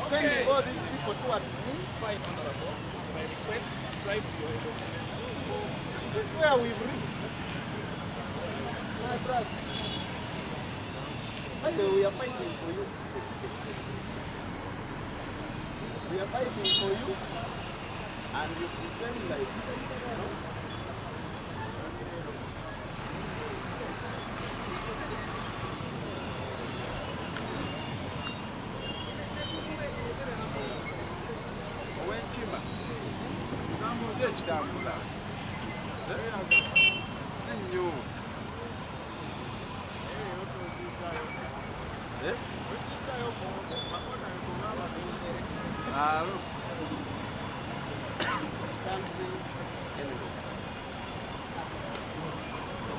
Sending all these people towards me. This is where we've reached. My brother. We are fighting for you. We are fighting for you. And you pretend like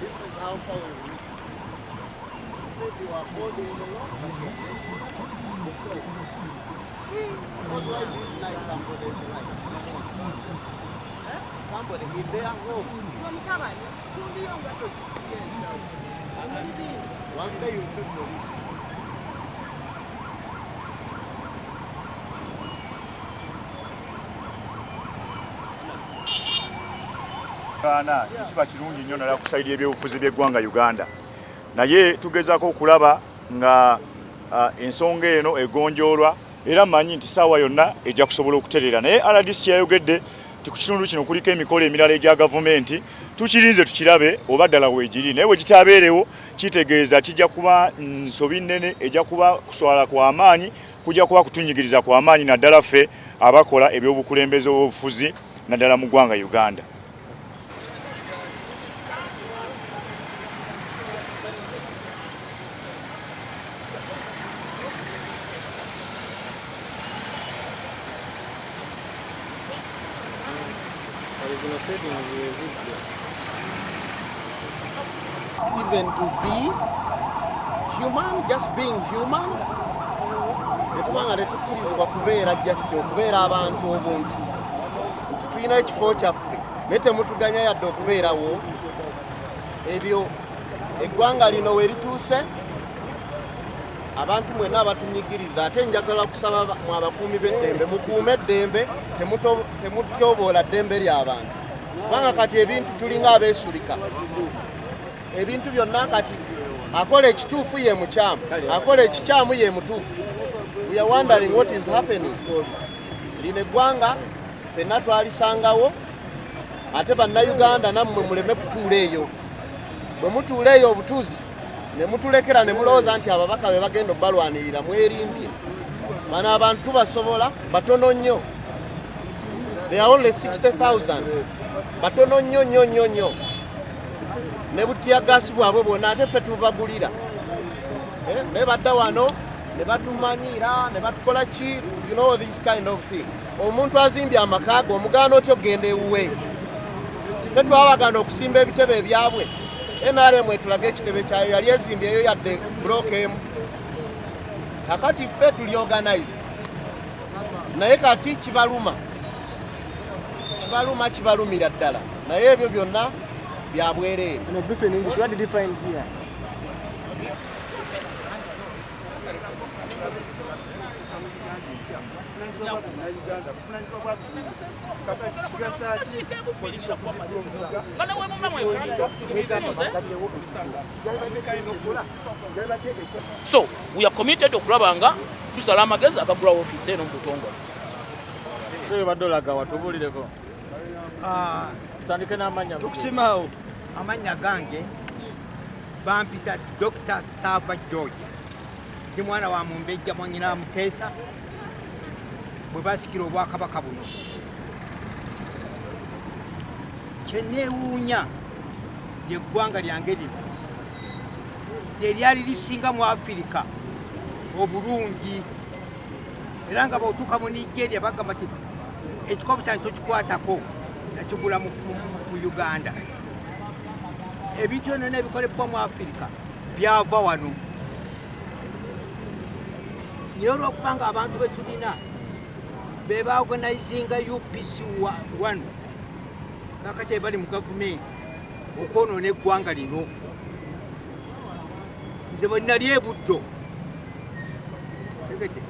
this is how far we reach. If you are holding the law, what do I do like somebody somebody in their home? One day you will feel police. Kana kiba kirungi nnyo nala kusaidia ebyobufuzi by'eggwanga Uganda. Naye tugezaako okulaba nga ensonga eno egonjoolwa era manyi nti ssaawa yonna ejja kusobola okuterera. Naye RDC yayogedde ti ku kitundu kino kuliko emikolo emirala egya gavumenti tukirinze tukirabe oba ddala weegiri. Naye bwe kitaabeerewo kitegeeza kijja kuba nsobi nnene ejja kuba kuswala kwa maanyi kujja kuba kutunyigiriza kwa maanyi naddala ffe abakola ebyobukulembeze obw'obufuzi naddala mu ggwanga Uganda. Even to be human, just being human, tetubanga tetukkirizibwa kubeera just okubeera abantu obuntu nti tulina ekifo kyaffe naye temutuganya yadde okubeerawo. Ebyo eggwanga lino we lituuse abantu mwenna abatunyigiriza. Ate njagala kusaba mu abakuumi b'eddembe mukuume eddembe, temutyoboola ddembe ly'abantu kubanga kati ebintu tulinga abeesulika. Ebintu byonna kati akola ekituufu ye mukyamu, akola ekikyamu ye mutuufu. We are wondering what is happening. Lino eggwanga ffenna twalisangawo ate bannayuganda nammwe muleme kutuula eyo. Bwe mutuula eyo obutuuzi ne mutulekera ne mulowooza nti ababaka be bagenda obbalwanirira mwerimbye. Bano abantu tubasobola batono nnyo. They are only 60,000. Batono nnyo nnyo nnyo nnyo. Ne butiyagasi bwabwe bwonna ate ffe tubagulira. Ne badda wano ne batumanyiira ne batukola ki, you know this kind of thing. Omuntu azimbye amaka ge omugaana otyo genda ewuwe. Ffe twabagana okusimba ebitebe ebyabwe. NRM etulaga ekitebe kyayo yali ezimbyeyo yadde bloke emu. Kakati ffe tuli organized. Naye kati kibaluma kibalumira ddala. Naye ebyo byonna bya bwereere. In a brief in English, what did you find here? So we are committed okulabanga tusala amagezi agagula office eno mu butongole. Badolaga watubulireko. Tutandike n'amanya. Tukusimawo amanya gange bampita Dr. Sava George. Ndi mwana wa Mumbejja mwanyina Muteesa bwe basikira obwakabaka buno. Kyenewuunya yeggwanga lyange lino eryali lisinga mu Afirika obulungi era nga bw'otuuka mu Nigeria bagamba nti ekikopo kyange tokikwatako nakigula mu Uganda. Ebintu byonna ebikolebwa mu Afirika byava wano. Naye olw'okuba nga abantu be tulina be baorganizinga UPC 1 kakati bali mu gavumenti okwonoona eggwanga lino. Nze bwe nali e Buddo tegedde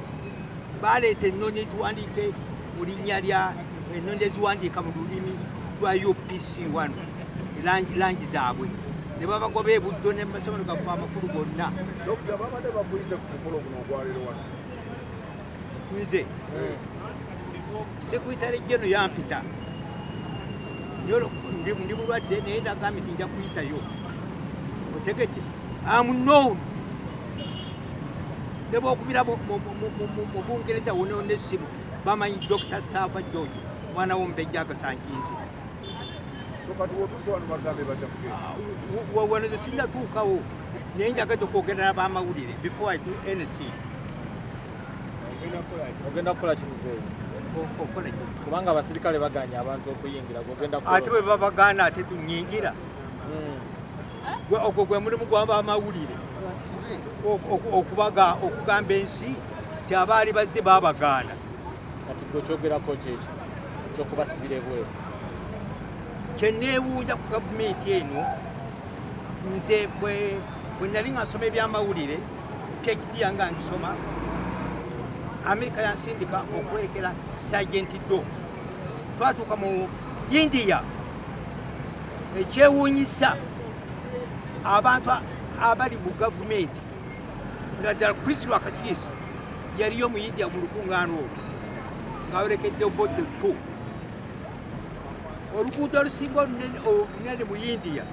baleeta ennoni tuwandiike mu linnya lya ennoni eziwandiika mu lulimi lwa UPC 1 langi zaabwe ne babagoba e Buddo ne masomero gaffe amakulu gonna. Nze sekuyitale jeno yampita ndi mulwadde naye ndagambye nti nja kuyitayo otegedde amunoonu ne bwokubira mu Bungereza wonone essimu bamanyi Dr. Sava George mwana w'omubejja agasankinze wano ze sinnatuukawo naye njagala okwogera n'abamawulire before I do anything. Ogenda kukola kimuzeeyi kubanga abasirikale baganya abantu okuyingira ate bwe babagaana ate tunyingira ogwo gwe mulimu gw'abamawulire okugamba ensi ti abaali bazze babagaana. kati gwe kyogerako kyekyo kyokubasibira ebweru. Kyenneewuunya ku gavumenti eno nze bwe nali nga nsoma ebyamawulire PhD yange ngisoma Amerika yansindika okwerekera Sergeant Do. Twatuuka mu India ekyewuunyisa abantu abali mu gavumenti nga ddala Chris Lwakasiisi yaliyo mu India mu lukuŋŋaana olwo ng'awerekedde Bobi Wine. Oluguudo olusinga olunene mu India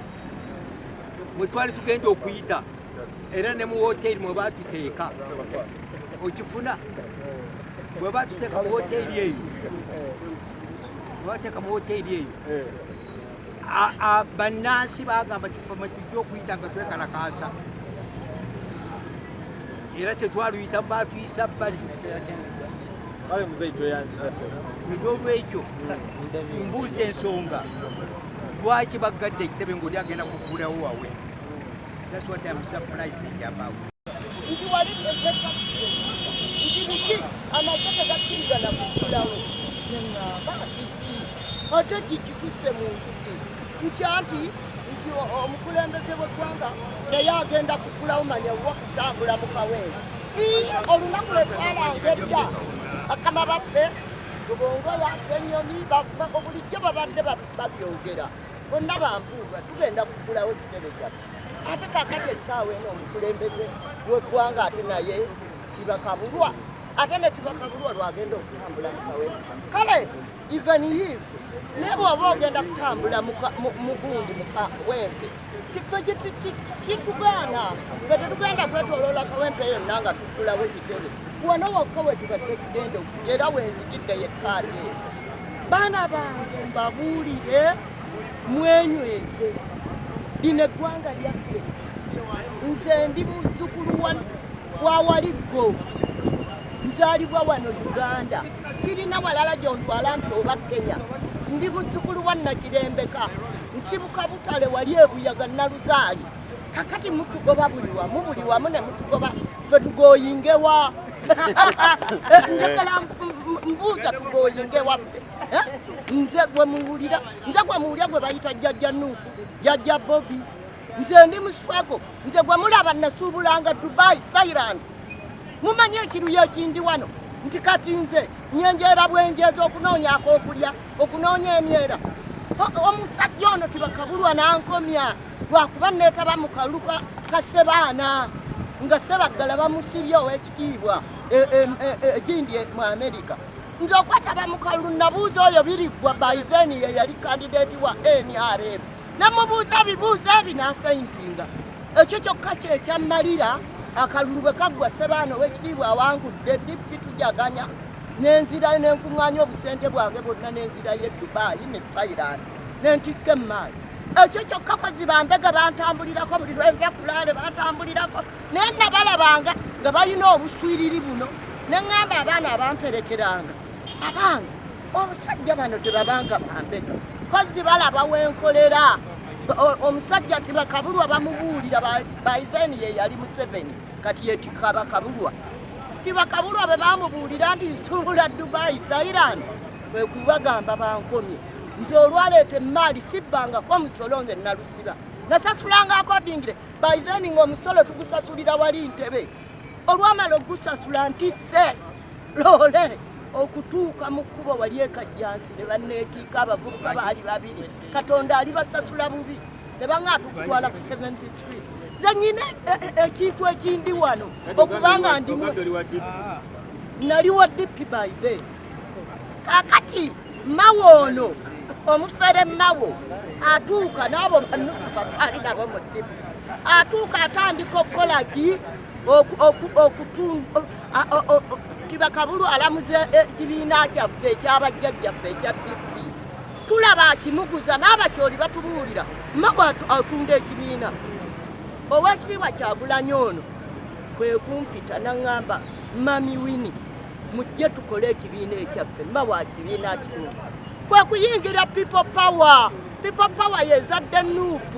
mwe twali tugenda okuyita era ne mu woteeri mwe baatuteeka okifuna bwe baatuteeka mu woteeri eyo bannansi bagamba ti ffe tujja okuyita nga twekalakaasa era tetwaluyita baatuyisa bbali. Olwekyo mbuuza ensonga lwaki baggadde ekitebe ng'oli agenda kuggulawo wawe. That's what I'm surprised about. Nti wali ezeka nti biki Amaje tegakkiriza na kuggulawo neŋŋamba kiki ate kikikusse mu njuki nti omukulembeze w'eggwanga naye agenda kuggulawo manya wa kutambula mu kaweero olunaku lwe twalanga edda bakama baffe tubongola ennyonyi bulijjo babadde babyogera bonna bampuuga tugenda kuggulawo kitebe kyaffe ate kakati essaawa eno omukulembeze w'eggwanga ate naye tibakabulwa ate ne tibakabulwa lwagenda okutambula mu kaweero kale even if naye bw'oba ogenda kutambula mu gundi mu kawempe kitugaana nga tetugenda kwetoloola kawempe yonna nga tuggulawo ekitebe wano wokka we tubadde tugenda era wenzigidde yekkaate. Baana bange mbabuulire mwenyweze lino eggwanga lyaffe. Nze ndi muzzukulu wa Waliggo nzaalibwa wano Uganda sirina walala gyontwala nti oba Kenya. Ndi muzzukulu wa Nakirembeka nsibuka Butale wali ebuyaga Naluzaali kakati mutugoba buli wamu ne mutugoba ffe tugoyingewa njagala mbuuza tugoyinge waffe nze gwe muwulira gwe bayita jjajja NUP jjajja Bobi. Nze ndi mu struggle nze gwe mulaba nasuubulanga Dubai Thailand mumanyi ekiruyo ekindi wano nti kati nze nyenjeera bwenjeeza okunoonya ak'okulya okunoonya emyera omusajja ono tibakabulwa nankomya lwakuba neetaba mu kalu ka Ssebaana nga Ssebaggala bamusibye ow'ekitiibwa egindi mu Amerika. Nze okwetaba mu kalu nabuuza oyo Biriggwa by then ye yali kandidate wa NRM namubuuza bibuuzo ebi n'afeintinga. Ekyo kyokka kyekyammalira akalulu bwe kaggwa Ssebaana ow'ekitiibwa awangudde dippi tujaganya nenzira nenkuŋŋaanya obusente bwange bwonna nenzirayo e Dubai ne Thailand nentikka emaali. Ekyo kyokka Kozibambega bantambulirako buli lwenva Kulaale bantambulirako naye nabalabanga nga balina obuswiriri buno neŋŋamba abaana abamperekeranga abange omusajja bano tebabanga bambega kozi balaba wenkolera omusajja tibakabulwa bamubuulira baizeni ye yali mu 7 kati yetikabakabulwa tibakabulwa be bamubuulira nti nsuubula Dubai Thailand bwe kubagamba bankomye nze olwaleeta emaali sibbangako musolo nze nalusiba nasasulanga accordingly baizeni ng'omusolo tugusasulira wali Ntebe olwamala ogusasula ntisse loole okutuuka mu kkubo wali ekajjansi ne banneekiika abavubuka baali babiri Katonda alibasasula bubi ne baŋŋaata okutwala ku 7th Street nze nnyina ekintu ekindi wano okubanga ndimu nali wa DP by then kakati mawo ono omufere mawo atuuka n'abo bannusufa twali nabo mu DP atuuka atandika okukola ki Tibakabulu alamuze ekibiina kyaffe ekyabajjajjaffe ekya DP tulaba akimuguza n'abakyoli batubuulira mawe atunda ekibiina ow'ekitiibwa Kyagulanyi ono kwe kumpita naŋŋamba Mami Winnie mujje tukole ekibiina ekyaffe mawe akibiina kino kwe kuyingira people power yezadde NUP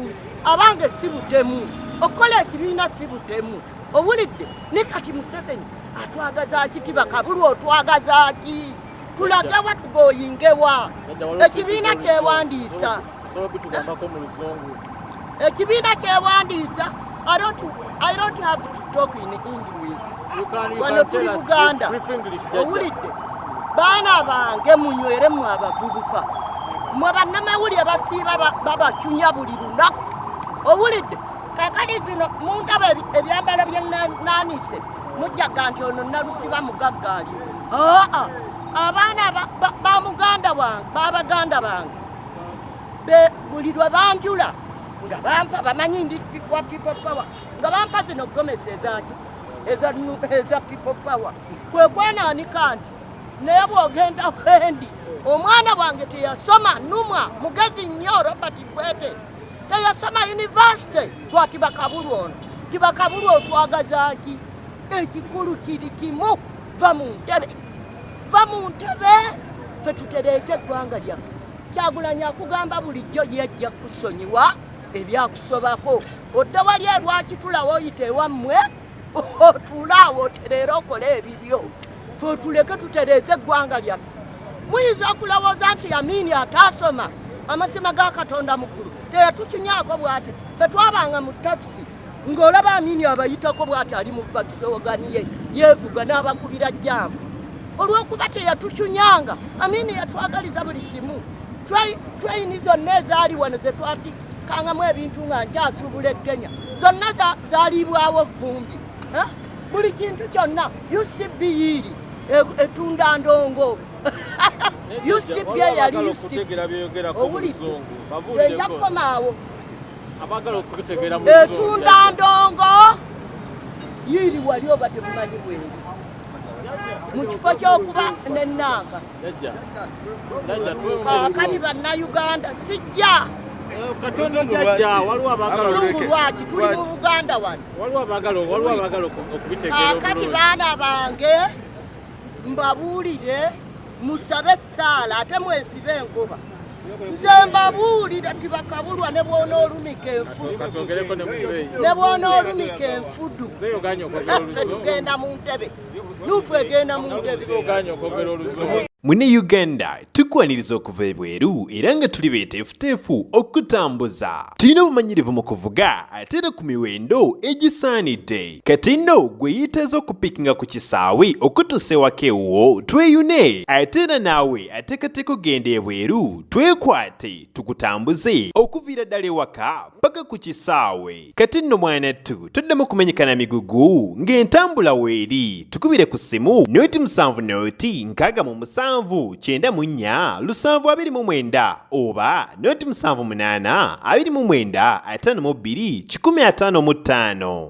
abange si butemu okukola ekibiina si butemu owulidde ne kati Museveni atwagaza ki Tibakabulu otwagaza ki tulagawa tugoyingewa ekibiina kyewandiisa ekibiina kyewandiisa I don't have to talk in English wano tuli Buganda owulidde baana bange munyweremu abavubuka mwe bannamawulire basiiba babacunya buli lunaku owulidde kakati zino mundaba ebyambalo byennaanise mujjaga nti ono nalusiba mugaggaali abaana babaganda bange buli lwe banjula nga bampa bamanyi ndi wa people power nga bampa zino gomesi eza people power kwe kwenaanika nti naye bw'ogenda wendi omwana wange teyasoma numwa mugezi nnyo Robert Kwete teyasoma university lwa Tibakabulu ono Tibakabulu otwagaza ki ekikulu kiri kimu va mu ntebe ffe tutereeze eggwanga lyaffe Kyagulanyi akugamba bulijjo yejja kusonyiwa ebyakusobako odda wali lwaki tulawo oyita ewammwe otulaawo otereera okola ebibyo ffe otuleke tutereeze eggwanga lyaffe muyinza okulowooza nti Yamini ataasoma amasima ga Katonda mu ggulu teyatukinyaako bw'ati ffe twabanga mu takisi ng'olaba Amini abayitako bw'ati ali mu vakisoganiye yeevuga n'abakubira jjambu olw'okuba teyatukyunyanga Amini yatwagaliza buli kimu twayini zonna ezaali wano ze twatikangamu ebintu nga nkyasuubula Kenya zonna zaalibwawo vumbi buli kintu kyonna UCB yiri etunda ndongo UCB yali UCB owulidde kyenjakomaawo etunda ndongo yiri wali oba temumanyi bweri mu kifo ky'okuba n'ennanga kaakati bannayuganda sijja Zungu lwaki tuli mu Buganda wano kaakati baana bange mbabuulire musabe essaala ate mwesibe enkuba nze mbabuulira Tibakabulwa ne bw'onoolumika enfudu ffe tugenda mu ntebe NUP egenda mu ntebe Mune Uganda tukwaniriza okuva ebweru era nga tuli beeteefuteefu okutambuza tulina obumanyirivu mu kuvuga ate era ku miwendo egisaanidde kati nno gwe yeetaaza okupikinga ku kisaawe okutuusa ewaka ewuwo tweyune ate era naawe ateekateeka okugenda ebweru twekwate tukutambuze okuviira ddala ewaka paka ku kisaawe kati nno mwanattu toddamu kumenyekana migugu ng'entambula weeri tukubire ku ssimu noti 7 noti 6 94 729 oba noti 78 29 52 155.